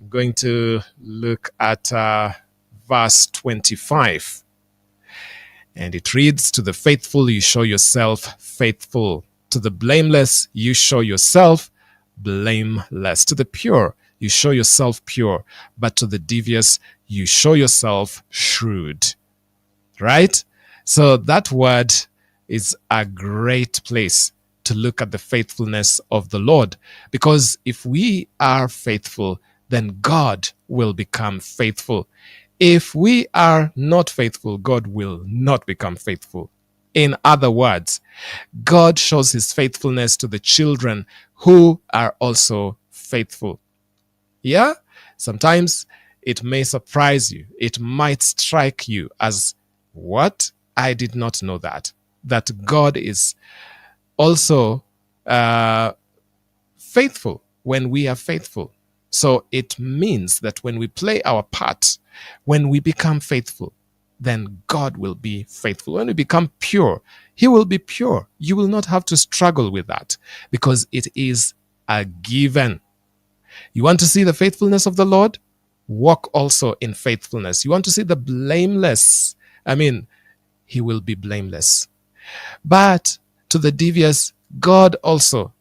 going to look at verse 25. And it reads, "To the faithful you show yourself faithful. To the blameless you show yourself blameless. To the pure you show yourself pure. But to the devious you show yourself shrewd." Right? So that word is a great place to look at the faithfulness of the Lord. Because if we are faithful, then God will become faithful. If we are not faithful, God will not become faithful. In other words, God shows his faithfulness to the children who are also faithful. Yeah? Sometimes it may surprise you. It might strike you as, what? I did not know that. That God is also faithful when we are faithful. So it means that when we play our part, when we become faithful, then God will be faithful. When we become pure, he will be pure. You will not have to struggle with that because it is a given. You want to see the faithfulness of the Lord? Walk also in faithfulness. You want to see the blameless? He will be blameless. But to the devious, God also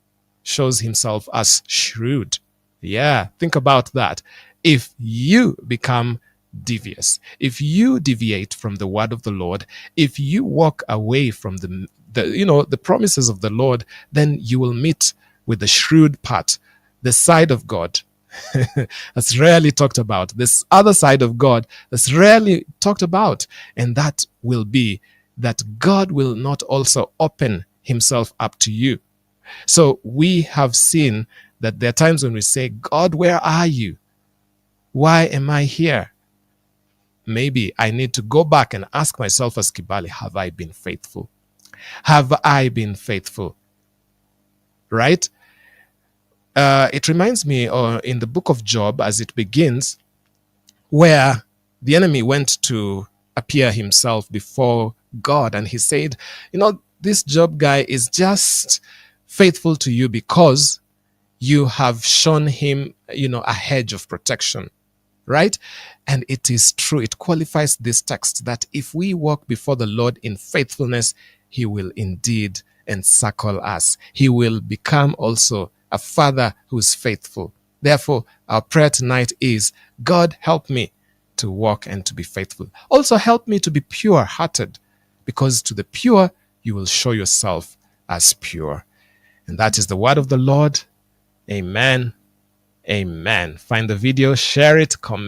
shows himself as shrewd. Yeah, think about that. If you become devious, if you deviate from the word of the Lord, if you walk away from the promises of the Lord, then you will meet with the shrewd part, the side of God that's rarely talked about, this other side of God that's rarely talked about, and that will be that God will not also open himself up to you. So we have seen that there are times when we say, God, where are you? Why am I here? Maybe I need to go back and ask myself as Kibali, have I been faithful? Have I been faithful? Right? It reminds me in the book of Job, as it begins, where the enemy went to appear himself before God, and he said, this Job guy is just faithful to you because you have shown him, a hedge of protection, right? And it is true. It qualifies this text that if we walk before the Lord in faithfulness, he will indeed encircle us. He will become also a father who is faithful. Therefore, our prayer tonight is, God, help me to walk and to be faithful. Also help me to be pure-hearted, because to the pure, you will show yourself as pure. And that is the word of the Lord. Amen. Amen. Find the video, share it, comment.